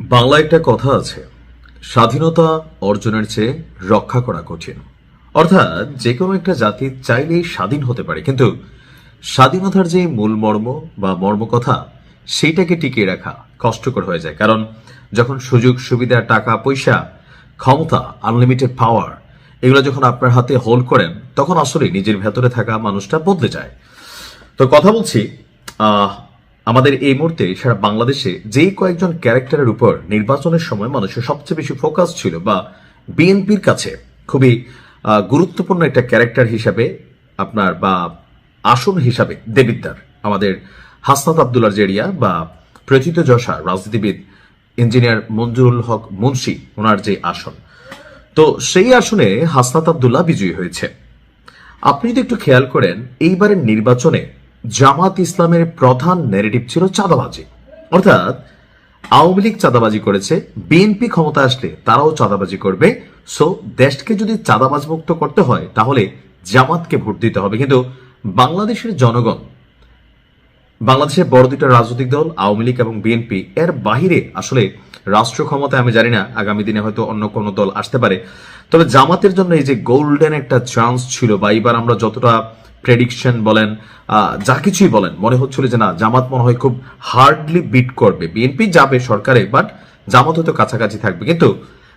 বাংলায় একটা কথা আছে, স্বাধীনতা অর্জনের চেয়ে রক্ষা করা কঠিন। অর্থাৎ যে কোনো একটা জাতি চাইলেই স্বাধীন হতে পারে, কিন্তু স্বাধীনতার যে মূল মর্ম বা মর্মকথা সেইটাকে টিকিয়ে রাখা কষ্টকর হয়ে যায়। কারণ যখন সুযোগ সুবিধা, টাকা পয়সা, ক্ষমতা, আনলিমিটেড পাওয়ার এগুলো যখন আপনার হাতে হোল্ড করেন, তখন আসলে নিজের ভেতরে থাকা মানুষটা বদলে যায়। তো কথা বলছি আমাদের এই মুহূর্তে সারা বাংলাদেশে যেই কয়েকজন ক্যারেক্টারের উপর নির্বাচনের সময় মানুষের সবচেয়ে বেশি ফোকাস ছিল, বা বিএনপির কাছে খুবই গুরুত্বপূর্ণ একটা ক্যারেক্টার হিসাবে আপনার বা আসন হিসাবে দেবিদ্দার আমাদের হাসনাত আবদুল্লাহ জেরিয়া বা প্রথিতযশা রাজনীতিবিদ ইঞ্জিনিয়ার মঞ্জুরুল হক মুন্সি, ওনার যে আসন, তো সেই আসনে হাসনাত আবদুল্লাহ বিজয়ী হয়েছে। আপনি যদি একটু খেয়াল করেন, এইবারের নির্বাচনে জামাত ইসলামের প্রধান ন্যারেটিভ ছিল চাঁদাবাজি। অর্থাৎ আওয়ামী লীগ চাঁদাবাজি করেছে, বিএনপি ক্ষমতা আসলে তারাও চাঁদাবাজি করবে। সো দেশকে যদি চাঁদাবাজ মুক্ত করতে হয় তাহলে জামাতকে ভোট দিতে হবে। কিন্তু বাংলাদেশের জনগণ, বাংলাদেশের বড় দুইটা রাজনৈতিক দল আওয়ামী লীগ এবং বিএনপি, এর বাহিরে আসলে রাষ্ট্র ক্ষমতায় আমি জানি না আগামী দিনে হয়তো অন্য কোনো দল আসতে পারে, তবে জামাতের জন্য এই যে গোল্ডেন একটা চান্স ছিল, বা এবার আমরা যতটা প্রেডিকশন বলেন যা কিছুই বলেন, মনে হচ্ছিল যে না, জামাত মনে হয় খুব হার্ডলি বিট করবে। বিএনপি যাবে সরকারে, বাট জামাত হয়তো কাছাকাছি থাকবে। কিন্তু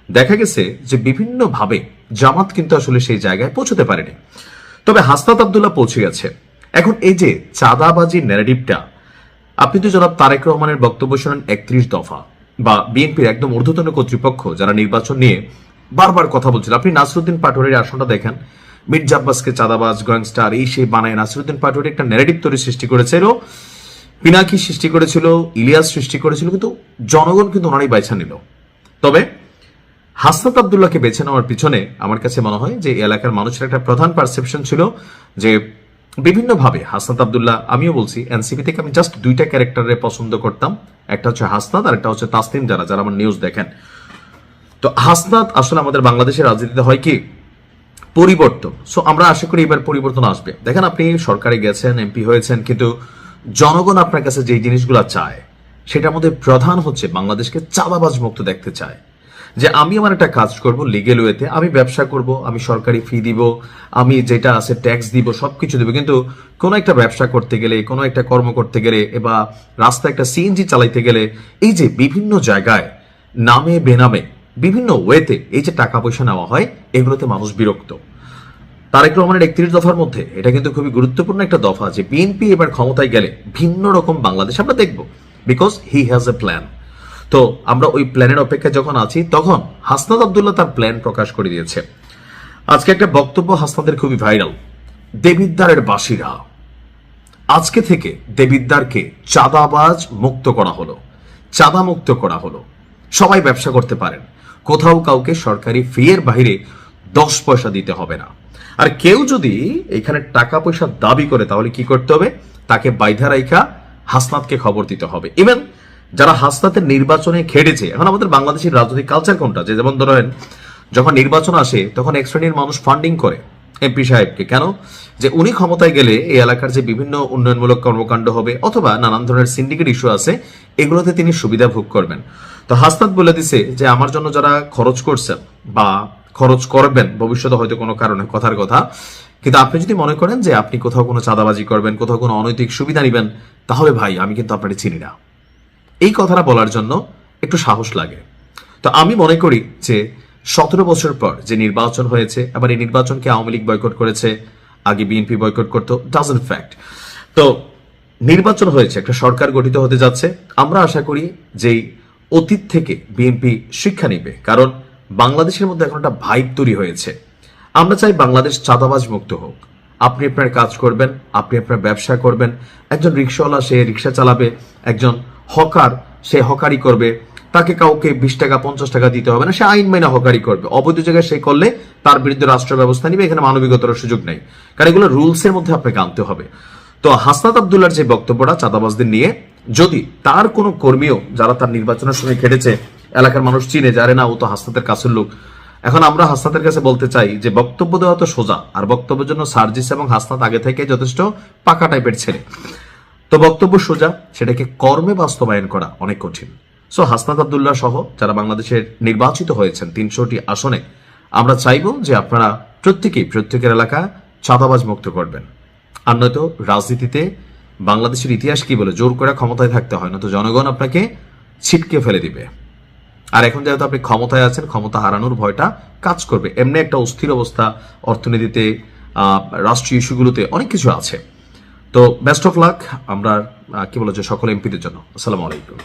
দেখা গেছে যে বিভিন্নভাবে জামাত কিন্তু আসলে সেই জায়গায় পৌঁছতে পারেনি। তবে হাসনাত আবদুল্লাহ পৌঁছে গেছে। এখন এই যে চাঁদাবাজি ন্যারেটিভটা, আপনি তো জনাব তারেক রহমানের বক্তব্য শোনেন 31 দফা, বা বিএনপির একদম ঊর্ধ্বতন কর্তৃপক্ষ যারা নির্বাচন নিয়ে বারবার কথা বলছিল। আপনি নাসিরুদ্দিন পাটোয়ারির আসনটা দেখেন, মির্জা আব্বাসকে চাঁদাবাজ, গ্যাংস্টার এই সেই বানায় নাসিরুদ্দিন পাটোয়ারি একটা ন্যারেটিভ তৈরি সৃষ্টি করেছিল, পিনাকি সৃষ্টি করেছিল, ইলিয়াস সৃষ্টি করেছিল, কিন্তু জনগণ কিন্তু ওনারই বাইছা নিল। তবে হাসনাত আবদুল্লাহকে বেছে নেওয়ার পিছনে আমার কাছে মনে হয় যে এলাকার মানুষের একটা প্রধান পারসেপশন ছিল যে বিভিন্নভাবে হাসনাত আবদুল্লাহ, আমিও বলছি এনসিপি থেকে আমি জাস্ট দুইটা ক্যারেক্টারে পছন্দ করতাম, একটা হচ্ছে হাসনাত আর একটা হচ্ছে তাসনিম, যারা যারা আমার নিউজ দেখেন। তো হাসনাত আসলে আমাদের বাংলাদেশের রাজনীতিতে হয় কি পরিবর্তন। সো আমরা আশা করি এবার পরিবর্তন আসবে। দেখেন, আপনি সরকারে গেছেন, এমপি হয়েছেন, কিন্তু জনগণ আপনার কাছে যে জিনিসগুলো চায় সেটার মধ্যে প্রধান হচ্ছে বাংলাদেশকে চাঁদাবাজ মুক্ত দেখতে চায়। যে আমি আমার একটা কাজ করব লিগেল ওয়েতে, আমি ব্যবসা করব, আমি সরকারি ফি দিব, আমি যেটা আছে ট্যাক্স দিব, সবকিছু দিব, কিন্তু কোনো একটা ব্যবসা করতে গেলে, কোনো একটা কর্ম করতে গেলে, বা রাস্তায় একটা সিএনজি চালাইতে গেলে, এই যে বিভিন্ন জায়গায় নামে বেনামে বিভিন্ন ওয়েতে এই যে টাকা পয়সা নেওয়া হয়, এগুলোতে মানুষ বিরক্ত। তারেক রহমানের 31 দফার মধ্যে এটা কিন্তু খুবই গুরুত্বপূর্ণ একটা দফা, যে বিএনপি এবার ক্ষমতায় গেলে ভিন্ন রকম বাংলাদেশ আমরা দেখব, because he has a plan. তো আমরা ওই প্ল্যানের অপেক্ষায় যখন আছি, তখন হাসনাত আবদুল্লাহ তার প্ল্যান প্রকাশ করে দিয়েছে। আজকে একটা বক্তব্য হাসনাতের খুবই ভাইরাল, দেবিদ্দারের বাসীরা, আজকে থেকে দেবিদ্দারকে চাঁদাবাজ মুক্ত করা হলো, চাঁদা মুক্ত করা হলো, সবাই ব্যবসা করতে পারেন, কোথাও কাউকে সরকারি ফি এর বাইরে 10 পয়সা দিতে হবে না। আর কেউ যদি এখানে টাকা পয়সা দাবি করে তাহলে কি করতে হবে, তাকে বাইধা রাইখা হাসনাতকে খবর দিতে হবে। ইভেন যারা হাসনাতের নির্বাচনে খেটেছে, এখন আমাদের বাংলাদেশের রাজনৈতিক কালচার কোনটা, যে যেমন ধরেন যখন নির্বাচন আসে তখন এক শ্রেণীর মানুষ ফান্ডিং করে এমপি সাহেবকে, কেন, যে উনি ক্ষমতায় গেলে এই এলাকার যে বিভিন্ন উন্নয়নমূলক কর্মকাণ্ড হবে অথবা নানান ধরনের সিন্ডিকেট ইস্যু আছে, এগুলোতে তিনি সুবিধা ভোগ করবেন। তো হাসনাত বলে দিছে যে আমার জন্য যারা খরচ করছেন বা খরচ করবেন ভবিষ্যতে হয়তো কোনো কারণে, কথার কথা, কিন্তু আপনি যদি মনে করেন যে আপনি কোথাও কোনো চাঁদাবাজি করবেন, কোথাও কোনো অনৈতিক সুবিধা নেবেন, তাহলে ভাই আমি কিন্তু আপনাকে চিনি না। এই কথাটা বলার জন্য একটু সাহস লাগে। তো আমি মনে করি যে 17 বছর পর যে নির্বাচন হয়েছে, আবার এই নির্বাচনকে আওয়ামী লীগ বয়কট করেছে, আগে বিএনপি বয়কট করতো, ডাজন্ট ফ্যাক্ট। তো নির্বাচন হয়েছে, একটা সরকার গঠিত হতে যাচ্ছে। আমরা আশা করি যে অতীত থেকে বিএনপি শিক্ষা নিবে, কারণ বাংলাদেশের মধ্যে এখন একটা ভাইব তৈরি হয়েছে। আমরা চাই বাংলাদেশ চাঁদাবাজ মুক্ত হোক। আপনি আপনার কাজ করবেন, আপনি আপনার ব্যবসা করবেন, একজন রিক্সাওয়ালা সে রিক্সা চালাবে, একজন হকার সে হকারি করবে, তাকে কাউকে 20 টাকা 50 টাকা দিতে হবে না, সে আইন মাইনা হকারি করবে। অবৈধ জায়গায় সে করলে তার বিরুদ্ধে রাষ্ট্র ব্যবস্থা নিবে, এখানে মানবিকতার সুযোগ নেই, কারণ এগুলো রুলসের মধ্যে আপনাকে আনতে হবে। তো হাসনাত আবদুল্লাহর যে বক্তব্যটা চাঁদাবাজদের নিয়ে, যদি তার কোনো কর্মীও যারা তার নির্বাচনের সময় খেটেছে, এলাকার মানুষ চিনে, যারে না ও তো হাসনাতের কাছের লোক, এখন আমরা হাসনাতের কাছে বলতে চাই যে বক্তব্য দেওয়া তো সোজা, আর বক্তব্যের জন্য সার্জিস এবং হাসনাত আগে থেকে যথেষ্ট পাকা টাইপের ছেলে। তো বক্তব্য সোজা, সেটাকে কর্মে বাস্তবায়ন করা অনেক কঠিন। সো হাসনাত আব্দুল্লাহ সহ যারা বাংলাদেশের নির্বাচিত হয়েছেন 300টি আসনে, আমরা চাইব যে আপনারা প্রত্যেকের এলাকা চাঁদাবাজ মুক্ত করবেন। আর নয়তো রাজনীতিতে বাংলাদেশের ইতিহাস কি বলে, জোর করে ক্ষমতায় থাকতে হয়, নয়তো জনগণ আপনাকে ছিটকে ফেলে দিবে। আর এখন যেহেতু আপনি ক্ষমতায় আছেন, ক্ষমতা হারানোর ভয়টা কাজ করবে। এমনি একটা অস্থির অবস্থা অর্থনীতিতে, রাষ্ট্রীয় ইস্যুগুলোতে অনেক কিছু আছে। তো বেস্ট অফ লাক আমরা কি বলে যে সকল এমপিদের জন্য। আসসালামু আলাইকুম।